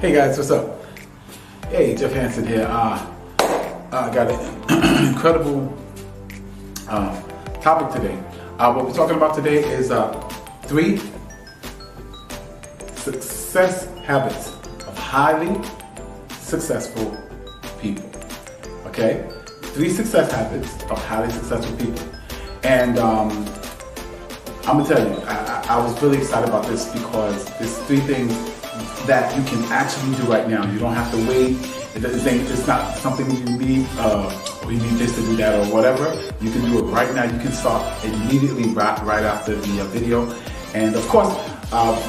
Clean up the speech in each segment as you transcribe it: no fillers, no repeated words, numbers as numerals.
Hey guys, what's up? Hey, Jeff Hansen here. I got an incredible topic today. What we're talking about today is 3 success habits of highly successful people. Okay? 3 success habits of highly successful people. And I'm gonna tell you, I was really excited about this because there's 3 things that you can actually do right now. You don't have to wait. It's not something you need, or you need this to do that or whatever. You can do it right now. You can start immediately right after the video. And of course,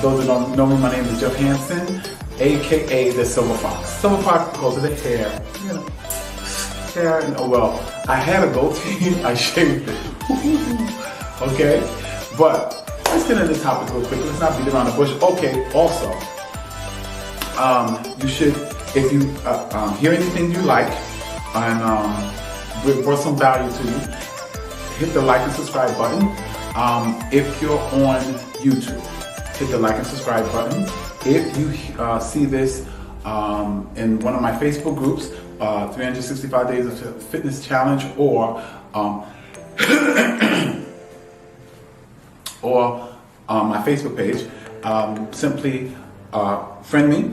those that don't know me, my name is Jeff Hansen, aka the Silver Fox. Silver Fox because of the hair. You know, hair. And, oh well, I had a goatee. I shaved it. Okay, but let's get into the topic real quick. Let's not beat around the bush. Okay. Also, you should, if you hear anything you like and brought some value to you, hit the like and subscribe button. If you're on YouTube, hit the like and subscribe button. If you see this in one of my Facebook groups, 365 Days of Fitness Challenge, or my Facebook page, simply friend me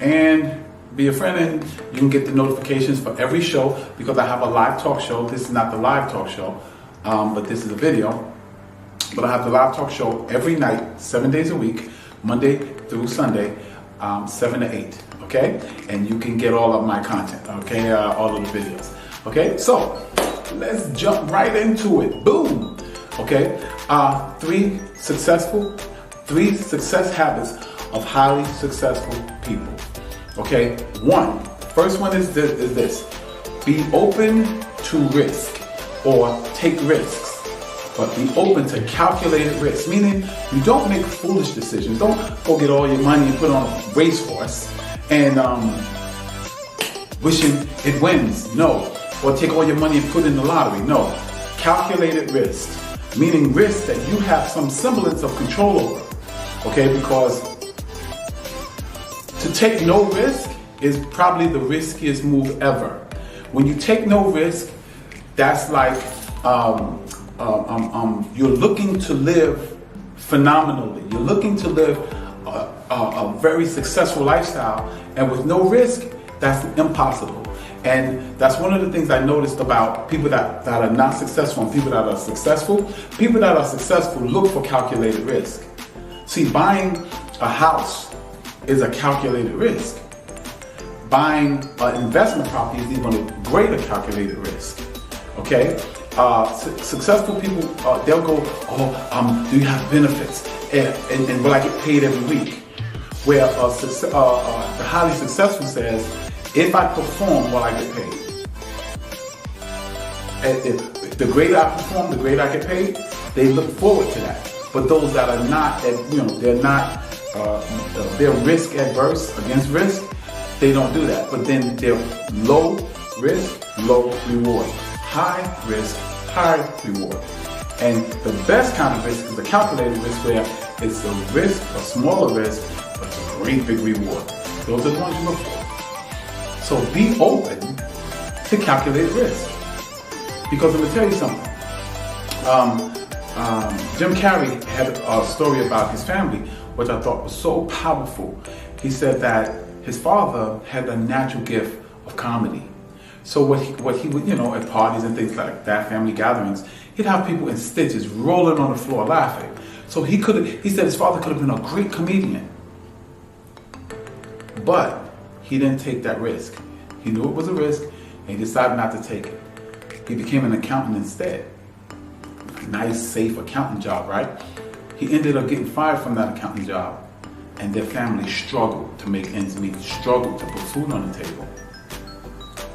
and be a friend, and you can get the notifications for every show, because I have a live talk show. This is not the live talk show, but this is a video. But I have the live talk show every night, 7 days a week, Monday through Sunday, 7 to 8, okay? And you can get all of my content, okay? All of the videos, okay? So, let's jump right into it. Boom! Okay? 3 success habits of highly successful people. Okay? First one is this. Be open to risk, or take risks. But be open to calculated risk, meaning you don't make foolish decisions. Don't go get all your money and put on a racehorse and wishing it wins. No. Or take all your money and put in the lottery. No. Calculated risk, meaning risk that you have some semblance of control over. Okay, because to take no risk is probably the riskiest move ever. When you take no risk, that's like you're looking to live phenomenally. You're looking to live a very successful lifestyle, and with no risk, that's impossible. And that's one of the things I noticed about people that are not successful and people that are successful. People that are successful look for calculated risk. See, buying a house is a calculated risk. Buying an investment property is even a greater calculated risk. Okay? Successful people, they'll go, do you have benefits? And will I get paid every week? Where the highly successful says, if I perform, will I get paid? And if the greater I perform, the greater I get paid. They look forward to that. But those that are not, they're risk adverse, against risk, they don't do that. But then they're low risk, low reward. High risk, high reward. And the best kind of risk is a calculated risk, where it's a risk, a smaller risk, but it's a great big reward. Those are the ones you look for. So be open to calculated risk. Because I'm going to tell you something. Jim Carrey had a story about his family, which I thought was so powerful. He said that his father had a natural gift of comedy. So what he would, at parties and things like that, family gatherings, he'd have people in stitches rolling on the floor laughing. So he said his father could have been a great comedian. But he didn't take that risk. He knew it was a risk, and he decided not to take it. He became an accountant instead. A nice, safe accountant job, right? He ended up getting fired from that accountant job, and their family struggled to make ends meet, struggled to put food on the table.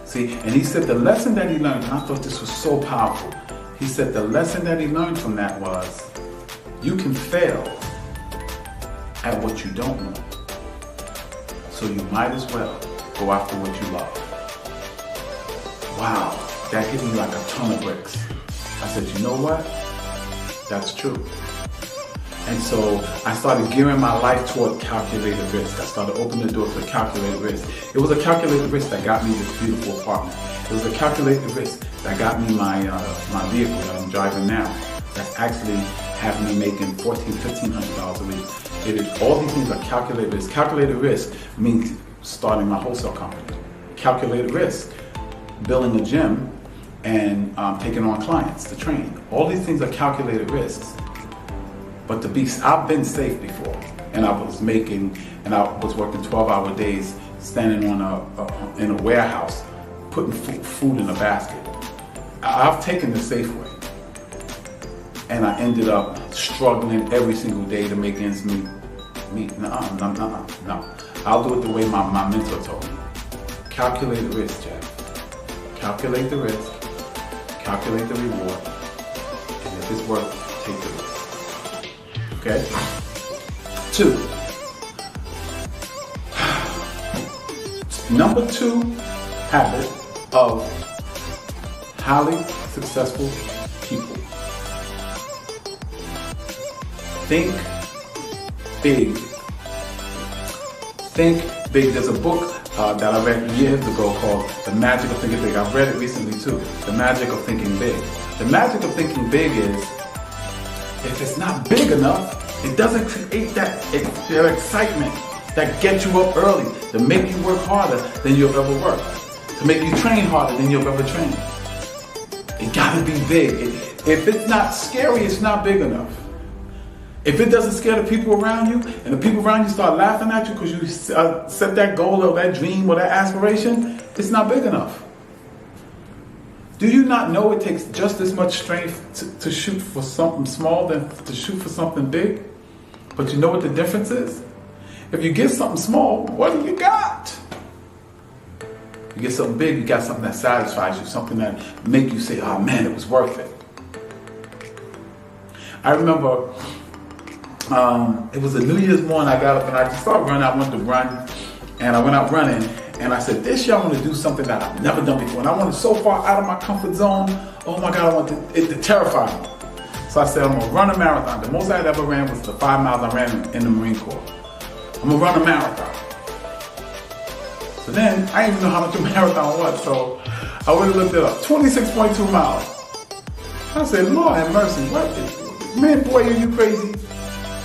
See, and he said the lesson that he learned, and I thought this was so powerful, he said the lesson that he learned from that was, you can fail at what you don't know. So you might as well go after what you love. Wow, that hit me like a ton of bricks. I said, you know what? That's true. And so I started gearing my life toward calculated risk. I started opening the door to calculated risk. It was a calculated risk that got me this beautiful apartment. It was a calculated risk that got me my vehicle that I'm driving now. That's actually having me making $1,400-$1,500 a week. It is, all these things are calculated risk. Calculated risk means starting my wholesale company. Calculated risk, building a gym and taking on clients to train. All these things are calculated risks. But I've been safe before, and I was working 12-hour days, standing in a warehouse, putting food in a basket. I've taken the safe way, and I ended up struggling every single day to make ends meet. No. I'll do it the way my mentor told me. Calculate the risk, Jack. Calculate the risk, calculate the reward, and if it's worth, take the risk. Okay? 2. Number 2 habit of highly successful people. Think big. Think big. There's a book that I read years ago called The Magic of Thinking Big. I've read it recently too. The Magic of Thinking Big. The magic of thinking big is, if it's not big enough, it doesn't create that excitement that gets you up early, to make you work harder than you'll ever work, to make you train harder than you'll ever train. It gotta be big. If it's not scary, it's not big enough. If it doesn't scare the people around you, and the people around you start laughing at you because you set that goal or that dream or that aspiration, it's not big enough. Do you not know it takes just as much strength to shoot for something small than to shoot for something big? But you know what the difference is? If you get something small, what do you got? You get something big, you got something that satisfies you, something that make you say, oh man, it was worth it. I remember it was a New Year's morning. I got up and I just started running. I wanted to run, and I went out running, and I said, this year I want to do something that I've never done before, and I wanted so far out of my comfort zone. Oh my God, I want it to terrify me. So I said, I'm gonna run a marathon. The most I'd ever ran was the 5 miles I ran in the Marine Corps. I'm gonna run a marathon. So then I didn't even know how much a marathon was, so I went and looked it up. 26.2 miles. I said, Lord have mercy, what? Man, boy, are you crazy?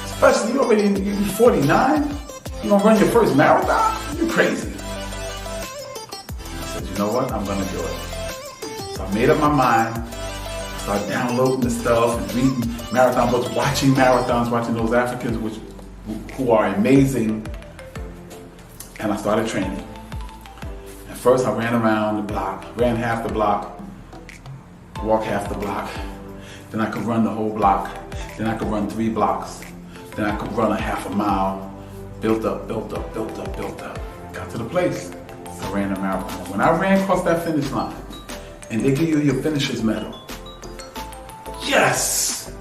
Especially you 49? You gonna run your first marathon? You crazy. I said, you know what? I'm gonna do it. So I made up my mind. Started downloading the stuff and reading marathon books, watching marathons, watching those Africans who are amazing. And I started training. At first I ran around the block, ran half the block, walked half the block. Then I could run the whole block. Then I could run 3 blocks. Then I could run a half a mile. Built up. Got to the place. I ran a marathon. When I ran across that finish line, and they give you your finisher's medal, yes!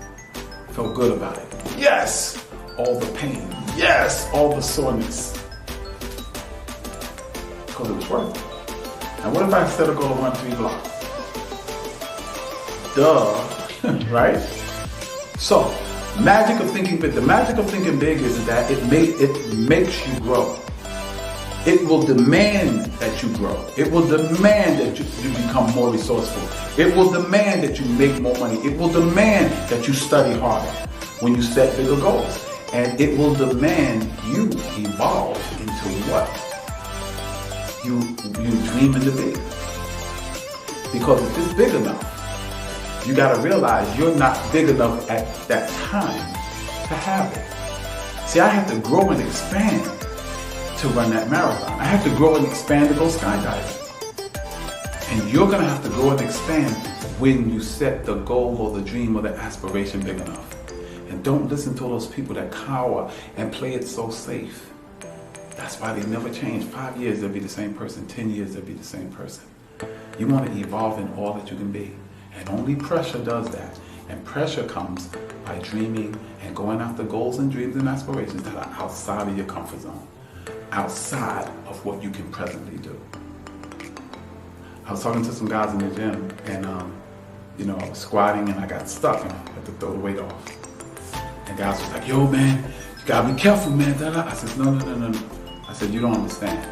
Felt good about it. Yes! All the pain. Yes! All the soreness. Because it was worth it. Now what if I set a goal to run 3 blocks? Duh. Right? So, magic of thinking big. The magic of thinking big is that it makes you grow. It will demand that you grow. It will demand that you become more resourceful. It will demand that you make more money. It will demand that you study harder when you set bigger goals. And it will demand you evolve into what you dream to be. Because if it's big enough, you gotta realize you're not big enough at that time to have it. See, I had to grow and expand to run that marathon. I had to grow and expand to go skydiving. And you're gonna have to grow and expand when you set the goal or the dream or the aspiration big enough. And don't listen to those people that cower and play it so safe. That's why they never change. 5 years, they'll be the same person. 10 years, they'll be the same person. You want to evolve in all that you can be. And only pressure does that. And pressure comes by dreaming and going after goals and dreams and aspirations that are outside of your comfort zone, outside of what you can presently do. I was talking to some guys in the gym, and I was squatting and I got stuck and I had to throw the weight off. And guys was like, yo, man, you gotta be careful, man. I said, no. I said, you don't understand.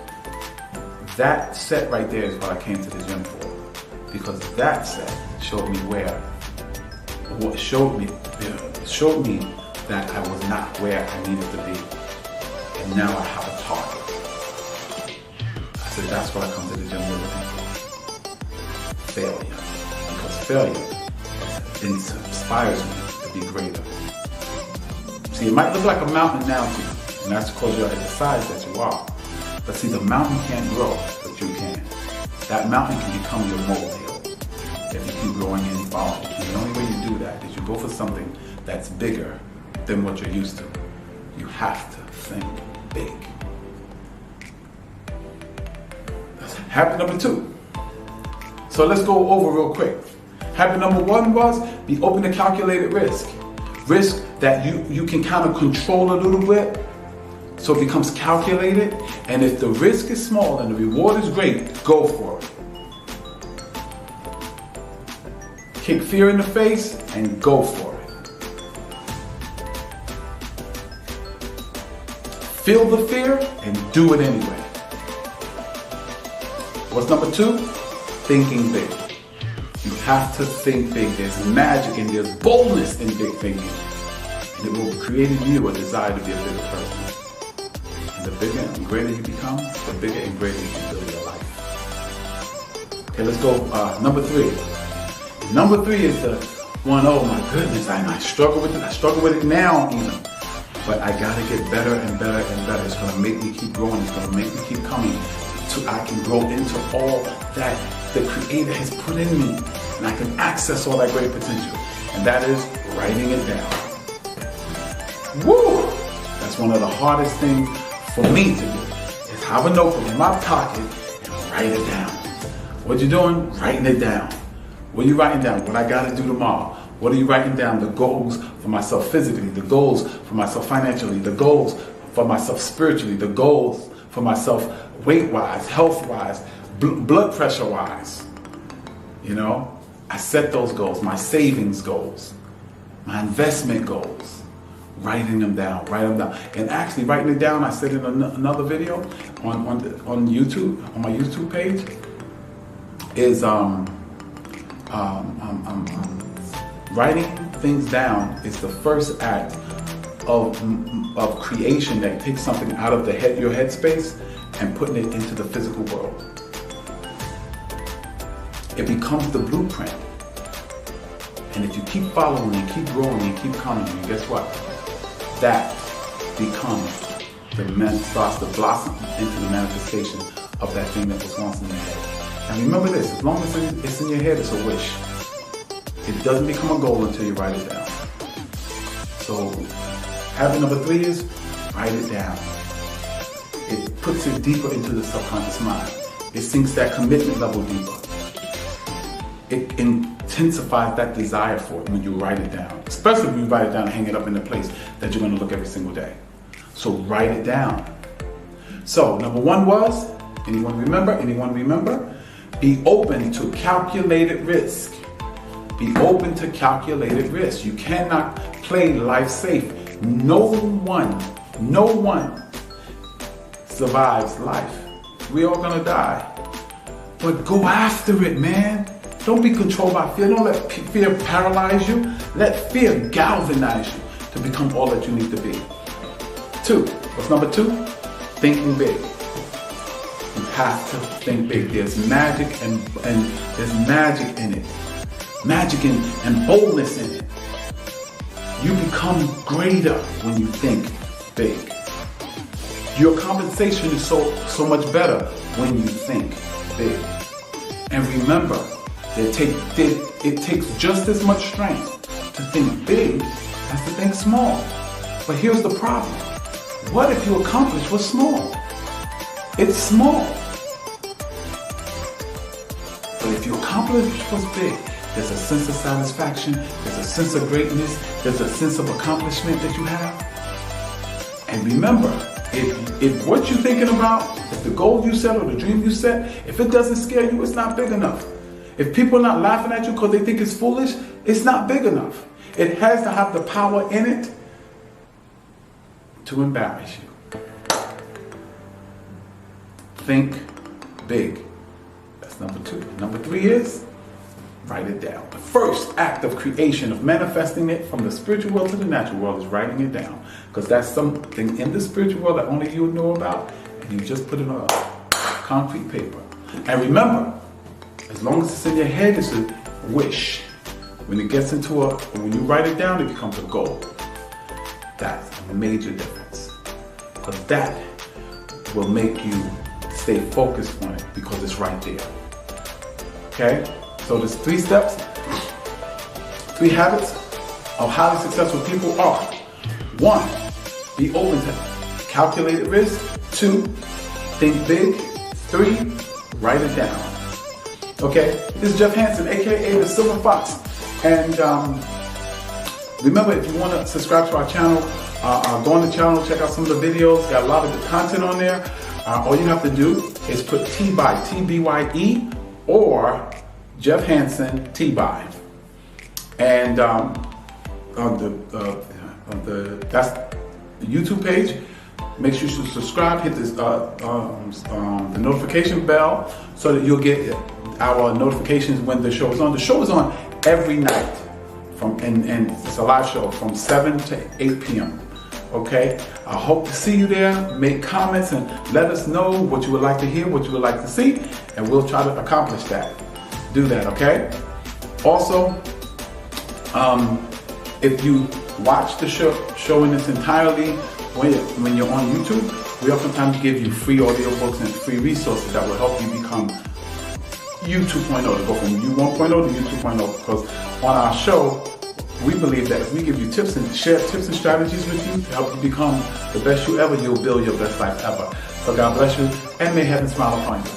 That set right there is what I came to the gym for. Because that set showed me showed me that I was not where I needed to be. And now I have a target. I said, that's what I come to the gym looking for. Failure. Because failure inspires me to be greater. See, it might look like a mountain now to you, and that's because you're at the size that you are. But see, the mountain can't grow, but you can. That mountain can become your molehill if you keep growing and following. And the only way you do that is you go for something that's bigger than what you're used to. You have to think big. That's habit number 2. So let's go over real quick. Habit number 1 was be open to calculated risk. Risk that you can kind of control a little bit, so it becomes calculated. And if the risk is small and the reward is great, go for it. Kick fear in the face and go for it. Feel the fear and do it anyway. What's number 2? Thinking big. You have to think big. There's magic and there's boldness in big thinking. And it will create in you a desire to be a bigger person. And the bigger and greater you become, the bigger and greater you can build your life. Okay, let's go. Number 3. Number 3 is the one, oh my goodness, I struggle with it. I struggle with it now even. But I gotta get better and better and better. It's gonna make me keep growing. It's gonna make me keep coming. So I can grow into all that the Creator has put in me. And I can access all that great potential. And that is writing it down. Woo! That's one of the hardest things for me to do. Is have a notebook in my pocket and write it down. What you doing? Writing it down. What are you writing down? What I gotta do tomorrow. What are you writing down? The goals for myself physically, the goals for myself financially, the goals for myself spiritually, the goals for myself weight-wise, health-wise, blood pressure-wise. You know, I set those goals, my savings goals, my investment goals, writing them down, And actually writing it down, I said in another video on YouTube, on my YouTube page, is writing things down is the first act of creation that takes something out of your headspace and putting it into the physical world. It becomes the blueprint. And if you keep following and keep growing and keep coming, and guess what? That becomes starts to blossom into the manifestation of that thing that was once in your head. And remember this, as long as it's in your head, it's a wish. It doesn't become a goal until you write it down. So habit number 3 is write it down. It puts it deeper into the subconscious mind. It sinks that commitment level deeper. It intensifies that desire for it when you write it down. Especially when you write it down and hang it up in the place that you're going to look every single day. So write it down. So number 1 was, anyone remember? Be open to calculated risk. Be open to calculated risk. You cannot play life safe. No one survives life. We all gonna die. But go after it, man. Don't be controlled by fear. Don't let fear paralyze you. Let fear galvanize you to become all that you need to be. 2. What's number 2? Thinking big. You have to think big. There's magic and there's magic in it. Magic and boldness in it. You become greater when you think big. Your compensation is so much better when you think big. And remember, it takes just as much strength to think big as to think small. But here's the problem. What if you accomplish what's small? It's small. But if you accomplish what's big, there's a sense of satisfaction, there's a sense of greatness, there's a sense of accomplishment that you have. And remember, if what you're thinking about, if the goal you set or the dream you set, if it doesn't scare you, it's not big enough. If people are not laughing at you because they think it's foolish, it's not big enough. It has to have the power in it to embarrass you. Think big. That's number 2. Number 3 is write it down. The first act of creation, of manifesting it from the spiritual world to the natural world, is writing it down. Because that's something in the spiritual world that only you know about, and you just put it on concrete paper. And remember, as long as it's in your head, it's a wish. When it gets into when you write it down, it becomes a goal. That's a major difference. Because that will make you stay focused on it because it's right there. Okay? So there's 3 steps, 3 habits of highly successful people are: 1, be open to calculated risk. 2, think big. 3, write it down. Okay, this is Jeff Hansen, aka the Silver Fox. And remember, if you want to subscribe to our channel, go on the channel, check out some of the videos. Got a lot of good content on there. All you have to do is put T-B-Y-E, or Jeff Hansen T-By. And that's the YouTube page. Make sure you subscribe, hit this, the notification bell so that you'll get our notifications when the show is on. The show is on every night, and it's a live show from 7 to 8 p.m. Okay? I hope to see you there. Make comments and let us know what you would like to hear, what you would like to see, and we'll try to accomplish that. Do that, okay? Also, if you watch the show in its entirety when you're on YouTube, we oftentimes give you free audiobooks and free resources that will help you become you 2.0, to go from you 1.0 to you 2.0. Because on our show, we believe that if we give you tips and share tips and strategies with you to help you become the best you ever, you'll build your best life ever. So God bless you, and may heaven smile upon you.